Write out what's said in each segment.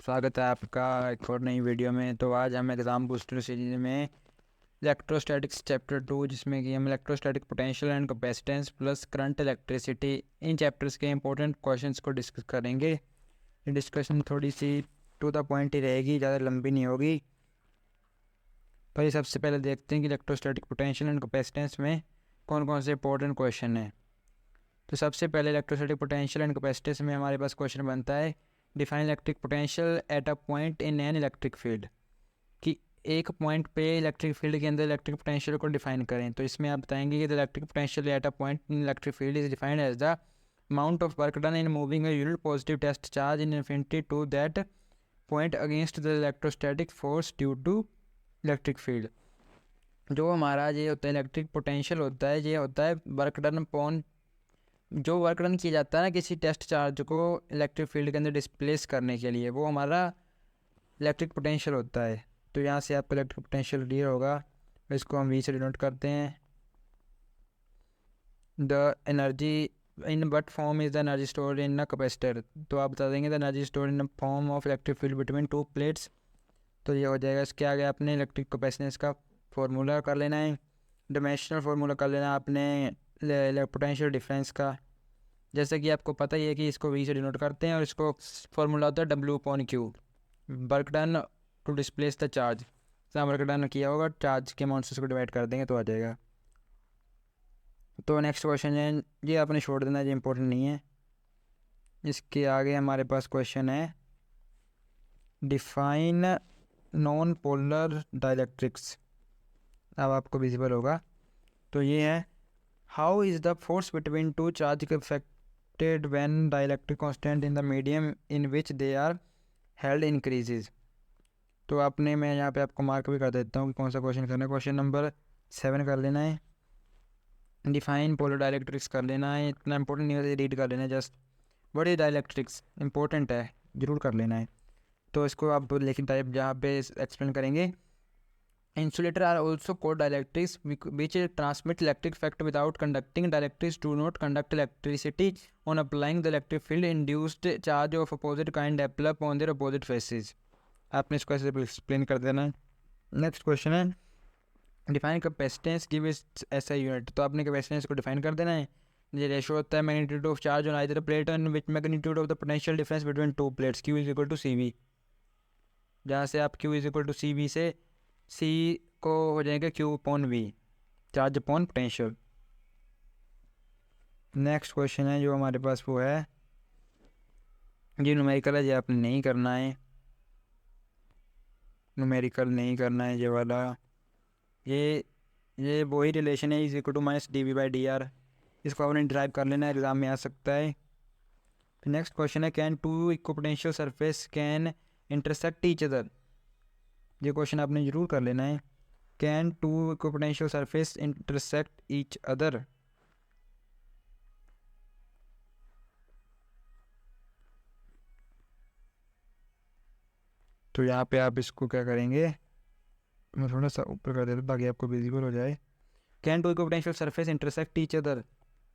स्वागत है आपका एक और नई वीडियो में। तो आज हम एग्ज़ाम बूस्टर सीरीज में इलेक्ट्रोस्टैटिक्स चैप्टर 2, जिसमें कि हम electrostatic potential and capacitance plus current electricity, in chapters के इंपॉर्टेंट क्वेश्चंस को डिस्कस करेंगे। ये डिस्कशन थोड़ी सी टू द पॉइंट ही रहेगी, ज़्यादा लंबी नहीं होगी। तो ये सबसे पहले देखते हैं कि इलेक्ट्रोस्टैटिक पोटेंशियल एंड कैपेसिटेंस में कौन कौन से इंपॉर्टेंट क्वेश्चन हैं। तो सबसे पहले इलेक्ट्रोस्टैटिक पोटेंशियल एंड कैपेसिटेंस में हमारे पास क्वेश्चन बनता है, define electric potential at a point in an electric field, कि एक पॉइंट पे इलेक्ट्रिक फील्ड के अंदर इलेक्ट्रिक पोटेंशियल को डिफाइन करें। तो इसमें आप बताएंगे कि the electric potential at a point in electric field is defined as the amount of work done in moving a unit positive test charge in infinity to that point against the electrostatic force due to electric field. जो हमारा ये होता है electric potential होता है, ये होता है वर्क डन अपॉन, जो वर्क डन किया जाता है ना किसी टेस्ट चार्ज को इलेक्ट्रिक फील्ड के अंदर डिस्प्लेस करने के लिए, वो हमारा इलेक्ट्रिक पोटेंशियल होता है। तो यहाँ से आपको इलेक्ट्रिक पोटेंशियल क्लियर होगा। इसको हम वी से डिनोट करते हैं। The energy in what form is the energy store in a capacitor. तो आप बता देंगे the energy store in form of electric field between two plates. तो ये हो जाएगा। इसके आगे आपने इलेक्ट्रिक कैपेसिटेंस का फॉर्मूला कर लेना है, डायमेंशनल फार्मूला कर लेना आपने पोटेंशियल डिफरेंस का। जैसे कि आपको पता ही है कि इसको वी से डिनोट करते हैं और इसको फॉर्मूला होता है W upon Q, work done to displace the charge. जहाँ वर्क डन किया होगा चार्ज के अमाउंट से इसको डिवाइड कर देंगे तो आ जाएगा। तो नेक्स्ट क्वेश्चन है, ये आपने छोड़ देना, ये इंपॉर्टेंट नहीं है। इसके आगे हमारे पास क्वेश्चन है, डिफाइन नॉन पोलर डाइलेक्ट्रिक्स। अब आपको विजिबल होगा। तो ये है, how is the force between two charge affected when dielectric constant in the medium in which they are held increases। तो आपने, मैं यहाँ पे आपको मार्क भी कर देता हूँ कि कौन सा क्वेश्चन करना है। क्वेश्चन नंबर 7 कर लेना है, डिफाइन पोलर डाइलेक्ट्रिक्स कर लेना है। इतना इंपॉर्टेंट नहीं है, रीड कर लेना है just. What is dielectrics, important है, जरूर कर लेना है। तो इसको आप लेकिन टाइप जहाँ पे एक्सप्लेन करेंगे, insulator are also called dielectrics which transmit electric effect without conducting. Dielectrics do not conduct electricity on applying the electric field. Induced charge of opposite kind develop on their opposite faces। आपने इसको ऐसे explain कर देना है। Next question है, define capacitance give its SI unit. तो आपने capacitance को डिफाइन कर देना है। ये रेशो होता है magnitude of charge on either plate and which magnitude of the potential difference between two plates, Q is equal to C V. जहाँ से आप Q is equal to C V से सी को हो जाएगा Q upon V, charge upon potential. Next question है जो हमारे पास वो है, ये न्यूमेरिकल है, ये आपने नहीं करना है, न्यूमेरिकल नहीं करना है ये वाला। ये वही रिलेशन है, is equal to minus D V by D R. इसको आपने ड्राइव कर लेना है, एग्जाम में आ सकता है। नेक्स्ट क्वेश्चन है, can two equipotential surface can intersect each other. ये क्वेश्चन आपने जरूर कर लेना है, can two equipotential surface intersect each other. तो यहाँ पे आप इसको क्या करेंगे, मैं थोड़ा सा ऊपर कर देता हूँ ताकि आपको विजिबल हो जाए। Can two equipotential surface intersect each other,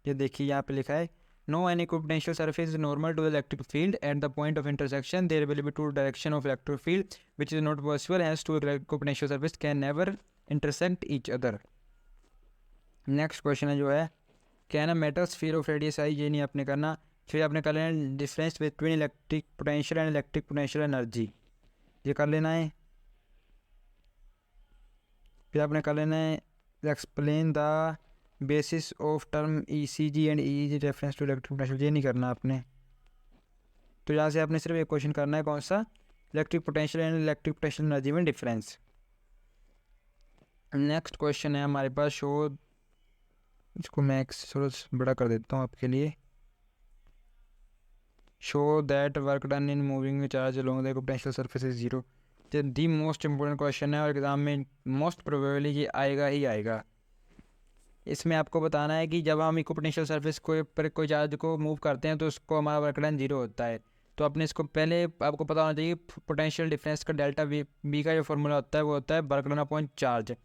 ये देखिए यहाँ पे लिखा है, no any equipotential surface is normal to the electric field at the point of intersection there will be two direction of electric field which is not possible has two equipotential surface can never intersect each other. Next question है जो है, can a metal sphere of radius I, ये नहीं आपने करना। फिर आपने कर लेना difference between electric potential and electric potential energy, ये कर लेना है। फिर आपने कर लेना है explain the basis of term E C G and E G reference to electric potential, ये नहीं करना आपने। तो यहाँ से आपने सिर्फ एक क्वेश्चन करना है, कौन सा, electric potential and electric potential energy में डिफरेंस। नेक्स्ट क्वेश्चन है हमारे पास, शो, इसको मैं थोड़ा बड़ा कर देता हूँ आपके लिए, show that work done in moving charge along the potential surface is zero. ये दी मोस्ट इम्पोर्टेंट क्वेश्चन है और एग्जाम में मोस्ट प्रोबेबली ये आएगा ही आएगा। इसमें आपको बताना है कि जब हम इक्विपोटेंशियल सरफेस को पर कोई चार्ज को मूव करते हैं तो उसको हमारा वर्क डन जीरो होता है। तो अपने इसको पहले आपको पता होना चाहिए, पोटेंशियल डिफरेंस का डेल्टा वी का जो फॉर्मूला होता है वो होता है वर्क डन अपॉन चार्ज।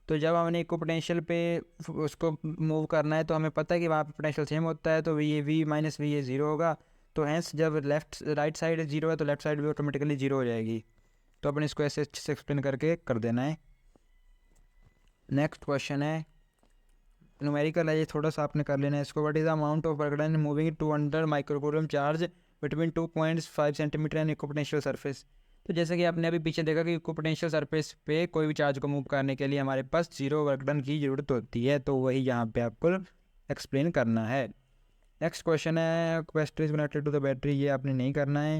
तो जब हमने इक्विपोटेंशियल पे उसको मूव करना है तो हमें पता है कि वहाँ पे पोटेंशियल सेम होता है, तो वी माइनस वी ये ज़ीरो होगा। तो हैंस जब राइट साइड जीरो है तो लेफ्ट साइड भी ऑटोमेटिकली जीरो हो जाएगी। तो अपन इसको ऐसे अच्छे से एक्सप्लेन करके कर देना है। नेक्स्ट क्वेश्चन है न्यूमेरिकल है, ये थोड़ा सा आपने कर लेना है इसको। What is the amount of work done moving 200 microcoulomb charge between 2.5 centimetre and equipotential surface. तो जैसे कि आपने अभी पीछे देखा कि इक्विपोटेंशियल सरफेस पे कोई भी चार्ज को मूव करने के लिए हमारे पास 0 वर्क डन की ज़रूरत होती है, तो वही यहाँ पे आपको एक्सप्लेन करना है। नेक्स्ट क्वेश्चन है capacitor is connected to the battery, ये आपने नहीं करना है।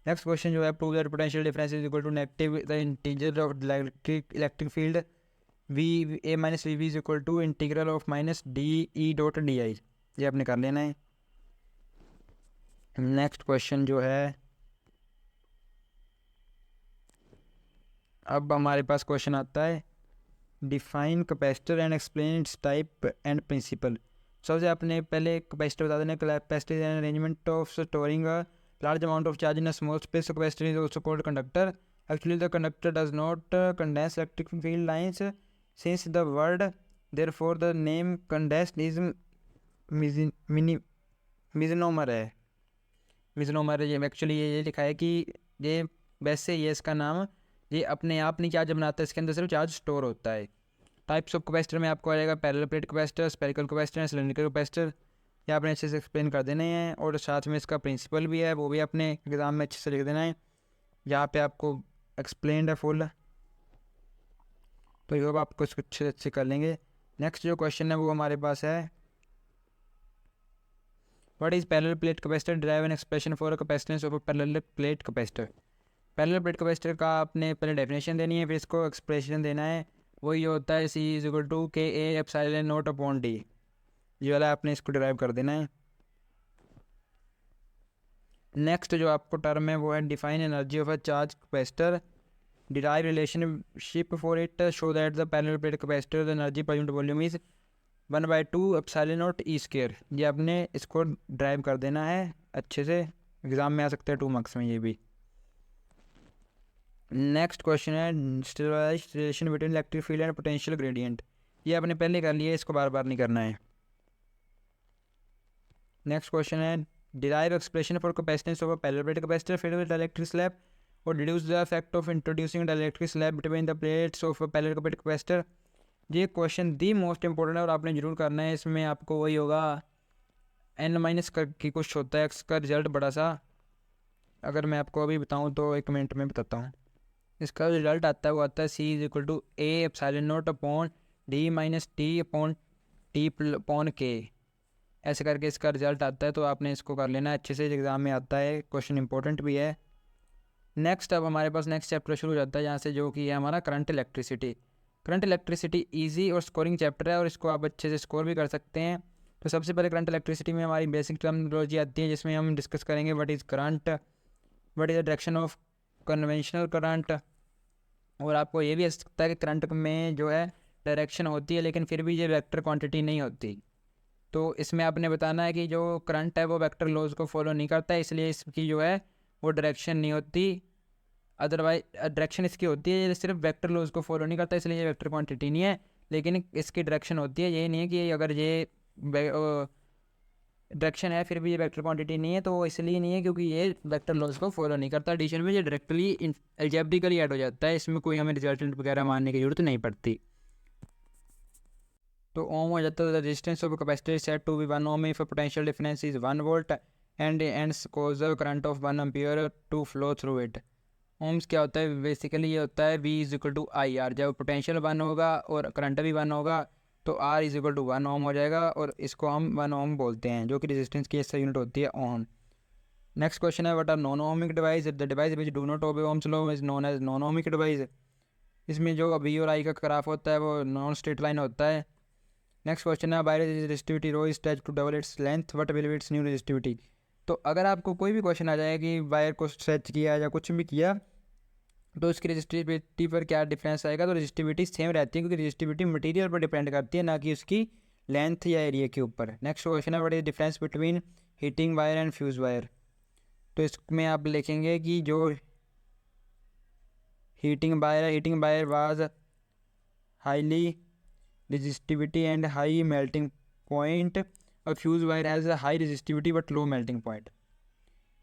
नेक्स्ट क्वेश्चन जो है prove that potential difference is equal to negative the integer of electric field V A minus V V is equal to integral of minus D E dot D I, ये आपने कर लेना है। Next question जो है अब हमारे पास question आता है define capacitor and explain its type and principle. सबसे आपने पहले कैपेसिटर बता देना। Capacitor is an arrangement of storing a large amount of charge in a small space. Capacitor is also called conductor. Actually the conductor does not condense electric field lines since the word therefore the name condensed is misnomer है। Misnomer ये actually ये लिखा है कि ये वैसे ये इसका नाम ये अपने आप नहीं चार्ज बनाता है, इसके अंदर सिर्फ चार्ज स्टोर होता है। टाइप्स ऑफ कैपेसिटर में आपको आ जाएगा parallel plate capacitor, spherical capacitor, cylindrical capacitor, ये आपने अच्छे से एक्सप्लेन कर देने हैं। और साथ में इसका प्रिंसिपल भी है, वो भी अपने एग्जाम में अच्छे से लिख देना है। यहाँ पे आपको एक्सप्लेन है फुल, तो ये आपको इसको अच्छे अच्छे कर लेंगे। नेक्स्ट जो क्वेश्चन है वो हमारे पास है what is parallel plate capacitor, derive an expression for a capacitance of a parallel plate capacitor. Parallel plate capacitor का आपने पहले डेफिनेशन देनी है, फिर इसको एक्सप्रेशन देना है। वही होता है सी इज इक्वल टू के ए एप्सिलॉन नॉट अपॉन डी, ये वाला आपने इसको डिराइव कर देना है। नेक्स्ट जो आपको टर्म है वो है define energy of a charge capacitor, derive relationship for it, show that the parallel plate capacitor the energy per unit volume is 1/2 epsilon not E square, ये आपने इसको ड्राइव कर देना है अच्छे से। एग्जाम में आ सकते हैं 2 मार्क्स में ये भी। नेक्स्ट क्वेश्चन है relation between electric field and potential gradient, ये आपने पहले कर लिया है, इसको बार बार नहीं करना है। नेक्स्ट क्वेश्चन है derive expression for capacitance of a parallel plate capacitor filled with electric slab और deduce the effect of introducing the electric slab between the plates of a parallel plate capacitor. ये question the most important है और आपने जरूर करना है। इसमें आपको वही होगा n माइनस की कुछ होता है, इसका रिजल्ट बड़ा सा, अगर मैं आपको अभी बताऊँ तो 1 मिनट में बताता हूँ। इसका रिजल्ट आता है वो आता है C is equal to A epsilon naught upon D minus T upon T upon K, ऐसे करके इसका रिजल्ट आता है। तो आपने इसको कर लेना है अच्छे से, एग्जाम में आता है, क्वेश्चन इंपॉर्टेंट भी है। नेक्स्ट अब हमारे पास नेक्स्ट चैप्टर शुरू हो जाता है यहाँ से, जो कि है हमारा current electricity. Current electricity easy और स्कोरिंग चैप्टर है और इसको आप अच्छे से स्कोर भी कर सकते हैं। तो सबसे पहले करंट इलेक्ट्रिसिटी में हमारी बेसिक टर्मिनोलॉजी आती है, जिसमें हम डिस्कस करेंगे what is current, what is the direction of conventional current. और आपको ये भी आ सकता है कि करंट में जो है डायरेक्शन होती है लेकिन फिर भी ये वेक्टर क्वांटिटी नहीं होती। तो इसमें आपने बताना है कि जो करंट है वो वेक्टर लॉज को फॉलो नहीं करता है, इसलिए इसकी जो है वो डायरेक्शन नहीं होती। अदरवाइज डायरेक्शन इसकी होती है, ये सिर्फ वेक्टर लॉज को फॉलो नहीं करता, इसलिए ये वेक्टर क्वांटिटी नहीं है, लेकिन इसकी डायरेक्शन होती है। ये नहीं है कि अगर ये डायरेक्शन है फिर भी ये वेक्टर क्वांटिटी नहीं है, तो इसलिए नहीं है क्योंकि ये वेक्टर लॉज को फॉलो नहीं करता। एडिशन में ये डायरेक्टली अलजेब्रिकली ऐड हो जाता है, इसमें कोई हमें रिजल्टेंट वगैरह मानने की जरूरत नहीं पड़ती। तो ओम हो जाता है resistance of capacitor set to be 1 ohm if potential difference is 1 volt and cause current of 1 ampere to flow through it. Ohm's क्या होता है, बेसिकली ये होता है V is equal to I R. जब पोटेंशियल 1 होगा और करंट भी 1 होगा तो R is equal to 1 ohm हो जाएगा, और इसको हम 1 ओम बोलते हैं, जो कि रेजिस्टेंस की इससे यूनिट होती है ओम। नेक्स्ट क्वेश्चन है what are non ohmic device, the device which do not obey Ohm's law is known as non ohmic device. इसमें जो V और I का ग्राफ होता है वो नॉन स्ट्रेट लाइन होता है। नेक्स्ट क्वेश्चन है wire resistivity rho is touch to double its length what will be its new resistivity. तो अगर आपको कोई भी क्वेश्चन आ जाए कि वायर को स्ट्रेच किया या कुछ भी किया तो उसकी रेजिस्टिविटी पर क्या डिफरेंस आएगा, तो रेजिस्टिविटी सेम रहती है क्योंकि रेजिस्टिविटी मटेरियल पर डिपेंड करती है, ना कि उसकी लेंथ या एरिया के ऊपर। नेक्स्ट क्वेश्चन है what is difference between heating wire and fuse wire. तो इसमें आप लिखेंगे कि जो heating wire was highly resistivity and high melting point, और fuse wire has a high resistivity but low melting point.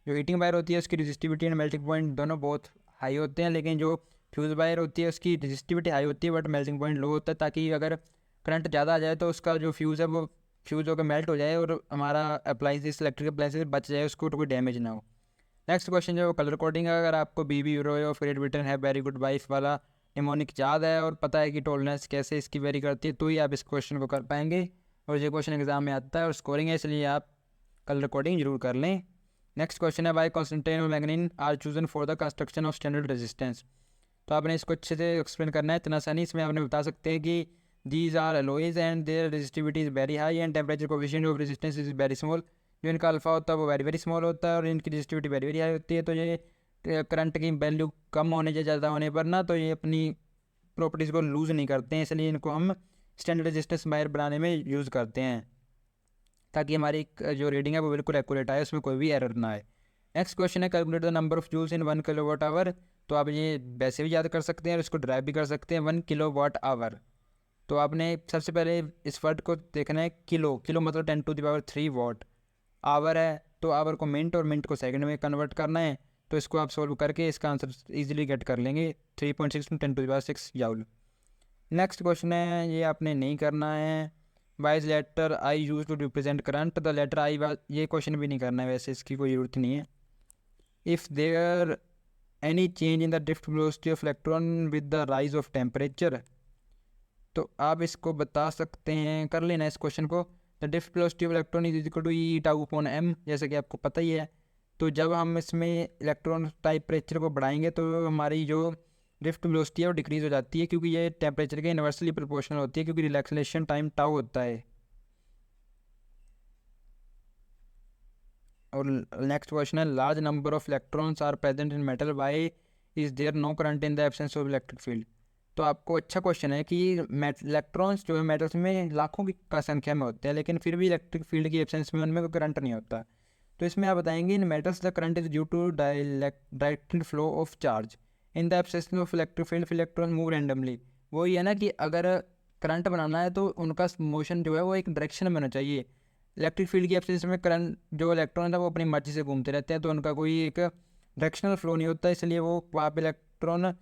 जो हीटिंग वायर होती है उसकी रेजिस्टिविटी एंड मेल्टिंग पॉइंट दोनों बहुत हाई होते हैं, लेकिन जो फ्यूज़ वायर होती है उसकी रेजिस्टिविटी हाई होती है बट मेल्टिंग पॉइंट लो होता है, ताकि अगर करंट ज़्यादा आ जाए तो उसका जो फ्यूज़ है वो फ्यूज़ होकर मेल्ट हो जाए और हमारा अप्लाइंसेस इलेक्ट्रिक अप्लाइंसेस बच जाए, उसको कोई डैमेज ना हो। नेक्स्ट क्वेश्चन जो कलर कोडिंग है, अगर आपको बीबी यूरो और फ्रेड ब्रिटेन है वेरी गुड वाइफ वाला निमोनिक याद है और पता है कि टोलरेंस कैसे इसकी वेरी करती है, तो ही आप इस क्वेश्चन को कर पाएंगे और ये क्वेश्चन एग्जाम में आता है और स्कोरिंग है, इसलिए आप कलर कोडिंग जरूर कर लें। नेक्स्ट क्वेश्चन है वाई कॉन्स्टेंटाइन और manganin are chosen for the construction of standard resistance. तो आपने इसको अच्छे से एक्सप्लेन करना है, इतना आसानी इसमें आपने बता सकते हैं कि these are alloys and their resistivity is very high and temperature coefficient of resistance is very small. जो इनका अल्फा होता है वो वेरी वेरी स्मॉल होता है और इनकी रेजिस्टिविटी वेरी वेरी हाई होती है। तो ये करंट की वैल्यू कम होने या ज़्यादा होने पर ना तो ये अपनी प्रॉपर्टीज़ को लूज़ नहीं करते हैं, इसलिए इनको हम स्टैंडर्ड रेजिस्टेंस वायर बनाने में यूज़ करते हैं ताकि हमारी जो रीडिंग है वो बिल्कुल एक्यूरेट आए, उसमें कोई भी एरर ना आए। नेक्स्ट क्वेश्चन है calculate the number of joules in 1 kilowatt hour. तो आप ये वैसे भी याद कर सकते हैं और इसको ड्राइव भी कर सकते हैं 1 किलोवाट आवर। तो आपने सबसे पहले इस वर्ड को देखना है किलो, किलो मतलब 10⁻³ वाट, आवर है तो आवर को मिनट और मिनट को सेकंड में कन्वर्ट करना है। तो इसको आप सोल्व करके इसका आंसर इजीली गेट कर लेंगे 3.6 × 10⁻6 जूल। नेक्स्ट क्वेश्चन है ये आपने नहीं करना है, why is letter I use to represent current, the letter I, ये क्वेश्चन भी नहीं करना है, वैसे इसकी कोई ज़रूरत नहीं है। If there any change in the drift velocity of electron with the rise of temperature, तो आप इसको बता सकते हैं, कर लेना इस क्वेश्चन को। The drift velocity of electron is equal to E tau upon M, जैसे कि आपको पता ही है। तो जब हम इसमें इलेक्ट्रॉन टेम्परेचर को बढ़ाएंगे तो हमारी जो ड्रिफ्ट वेलोसिटी है वो डिक्रीज़ हो जाती है, क्योंकि ये टेम्परेचर के इन्वर्सली प्रोपोर्शनल होती है, क्योंकि रिलैक्सेशन टाइम टाउ होता है। और नेक्स्ट क्वेश्चन है large number of electrons are present in metal, why is there no current in the absence of electric field. तो आपको अच्छा क्वेश्चन है कि इलेक्ट्रॉन्स जो है मेटल्स में लाखों की का संख्या में होते हैं, लेकिन फिर भी इलेक्ट्रिक फील्ड की एब्सेंस में उनमें कोई करंट नहीं होता। तो इसमें आप बताएंगे in metals the current is due to directed flow of charge in the absence of electric field electron move randomly. वही है ना कि अगर करंट बनाना है तो उनका मोशन जो है वो एक डायरेक्शन में होना चाहिए। इलेक्ट्रिक फील्ड की एब्सेंस में करंट जो इलेक्ट्रॉन है वो अपनी मर्जी से घूमते रहते हैं, तो उनका कोई एक डायरेक्शनल फ्लो नहीं होता, इसलिए वो वहाँ पे इलेक्ट्रॉन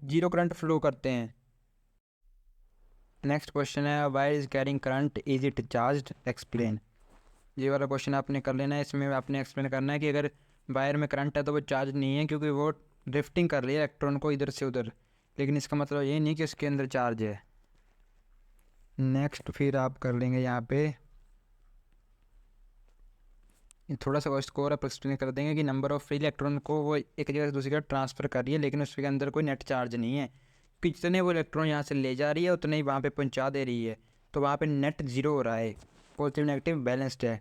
जीरो करंट फ्लो करते हैं। नेक्स्ट क्वेश्चन है why is carrying current is it charge, explain. ये वाला क्वेश्चन आपने कर लेना है, इसमें आपने एक्सप्लेन करना है कि अगर वायर में करंट है तो वो चार्ज नहीं है, क्योंकि वो ड्रिफ्टिंग कर रही है इलेक्ट्रॉन को इधर से उधर, लेकिन इसका मतलब ये नहीं कि उसके अंदर चार्ज है। नेक्स्ट फिर आप कर लेंगे यहाँ पे थोड़ा सा स्कोर आप एक्सप्लेन कर देंगे कि नंबर ऑफ फ्री इलेक्ट्रॉन को वो एक जगह से दूसरी जगह ट्रांसफ़र कर रही है, लेकिन उसके अंदर कोई नेट चार्ज नहीं है, कि जितने वो इलेक्ट्रॉन यहाँ से ले जा रही है उतने ही वहाँ पे पहुँचा दे रही है, तो वहाँ पे नेट ज़ीरो हो रहा है, पॉजिटिव नेगेटिव बैलेंस्ड है।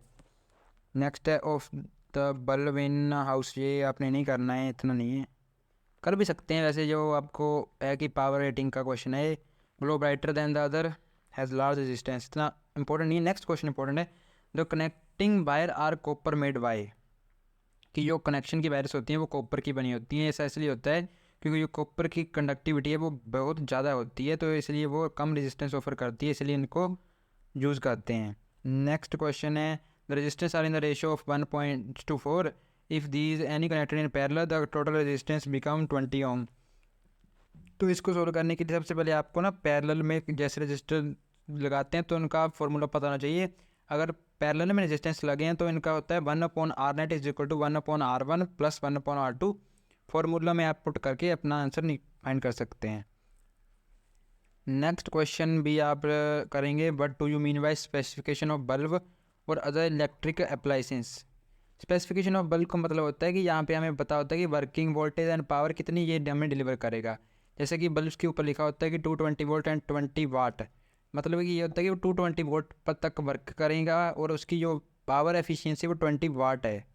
नेक्स्ट है of the bulb in house, ये आपने नहीं करना है, इतना नहीं है, कर भी सकते हैं वैसे। जो आपको है कि पावर रेटिंग का क्वेश्चन है, glow brighter than the other has large resistance, इतना इंपॉर्टेंट नहीं है। नेक्स्ट क्वेश्चन इंपॉर्टेंट है, the connecting wire are copper made why, कि जो कनेक्शन की वायर्स होती हैं वो कॉपर की बनी होती हैं। ऐसा इसलिए होता है क्योंकि जो कॉपर की कंडक्टिविटी है वो बहुत ज़्यादा होती है, तो इसलिए वो कम रेजिस्टेंस ऑफर करती है, इसलिए इनको यूज़ करते हैं। नेक्स्ट क्वेश्चन है the resistance are in the ratio of 1:4, if these any connected in parallel the total resistance become 20 ohm. तो इसको सोल्व करने के लिए सबसे पहले आपको ना पैरेलल में जैसे रेजिस्टर लगाते हैं तो उनका फॉर्मूला पता होना चाहिए। अगर पैरेलल में रेजिस्टेंस लगे हैं तो इनका होता है 1/R net is equal to 1/R1 plus 1/R2। Formula में आप पुट करके अपना आंसर फाइंड कर सकते हैं। नेक्स्ट क्वेश्चन भी आप करेंगे, but do you mean by specification of bulb और other electric appliances. Specification of bulb का मतलब होता है कि यहाँ पे हमें पता होता है कि वर्किंग वोल्टेज एंड पावर कितनी ये हमें डिलीवर करेगा। जैसे कि बल्ब के ऊपर लिखा होता है कि 220 वोल्ट एंड 20 वाट, मतलब कि ये होता है कि वो 220 वोल्ट पर तक वर्क करेगा और उसकी जो पावर एफिशिएंसी वो 20 वाट है।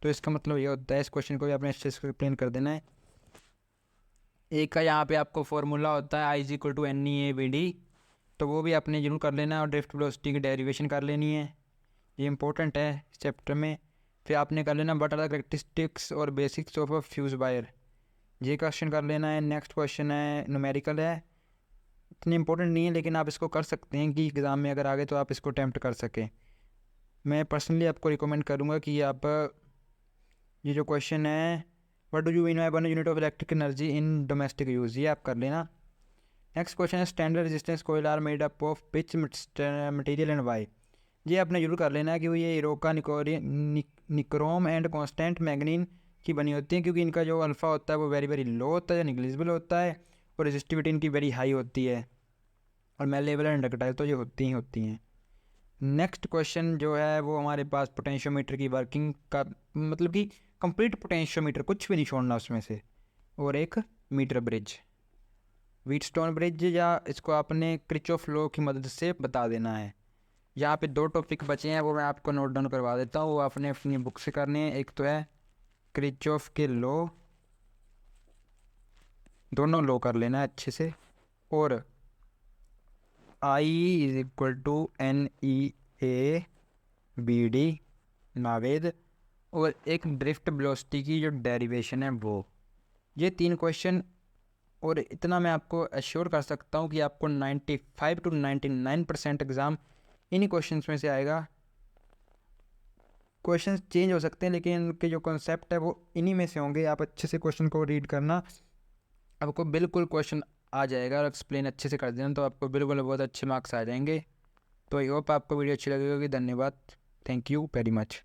तो इसका मतलब ये होता है, इस क्वेश्चन को भी आपने अच्छे से एक्सप्लेन कर देना है। एक का यहाँ पे आपको फॉर्मूला होता है I is equal to NE/AVD, तो वो भी आपने जरूर कर लेना है और ड्रिफ्ट वेलोसिटी की डेरिवेशन कर लेनी है, ये इंपॉर्टेंट है इस चैप्टर में। फिर आपने कर लेना व्हाट आर द कैरेक्टरिस्टिक्स और basics of a fuse wire, ये क्वेश्चन कर लेना है। नेक्स्ट क्वेश्चन है न्यूमेरिकल है, इतनी इंपॉर्टेंट नहीं है लेकिन आप इसको कर सकते हैं कि एग्ज़ाम में अगर आ गए तो आप इसको अटैम्प्ट कर सकें। मैं पर्सनली आपको रिकमेंड करूँगा कि आप ये जो क्वेश्चन है, what do you mean by 1 unit of electric energy in domestic use, ये आप कर लेना। नेक्स्ट क्वेश्चन है, standard resistance coil are made up of which material and why, ये आपने जरूर कर लेना है कि ये eureka nichrome and constant manganin की बनी होती है, क्योंकि इनका जो अल्फ़ा होता है वो वेरी वेरी लो होता है, निग्लिजिबल होता है, और रेजिस्टिविटी इनकी वेरी हाई होती है, और मेलेबल एंड डक्टाइल तो ये होती हैं। नेक्स्ट क्वेश्चन जो है वो हमारे पास पोटेंशियोमीटर की वर्किंग का, मतलब कि कंप्लीट पोटेंशियोमीटर, कुछ भी नहीं छोड़ना उसमें से, और एक मीटर ब्रिज, व्हीटस्टोन ब्रिज, या इसको आपने क्रिचॉफ लॉ की मदद से बता देना है। यहाँ पे 2 टॉपिक बचे हैं, वो मैं आपको नोट डाउन करवा देता हूँ, वो आपने अपनी बुक से करने हैं। एक तो है क्रिचॉफ के लॉ, दोनों लॉ कर लेना है अच्छे से, और I is equal to NEABD नावेद, और एक ड्रिफ्ट वेलोसिटी की जो डेरिवेशन है वो, ये 3 क्वेश्चन। और इतना मैं आपको एश्योर कर सकता हूँ कि आपको 95 to 99% एग्ज़ाम इन्हीं क्वेश्चंस में से आएगा। क्वेश्चंस चेंज हो सकते हैं, लेकिन इनके जो कॉन्सेप्ट है वो इन्हीं में से होंगे। आप अच्छे से क्वेश्चन को रीड करना, आपको बिल्कुल क्वेश्चन आ जाएगा, और एक्सप्लेन अच्छे से कर देना तो आपको बिल्कुल बहुत अच्छे मार्क्स आ जाएंगे। तो आई होप आपको वीडियो अच्छी लगी होगी। धन्यवाद, थैंक यू वेरी मच।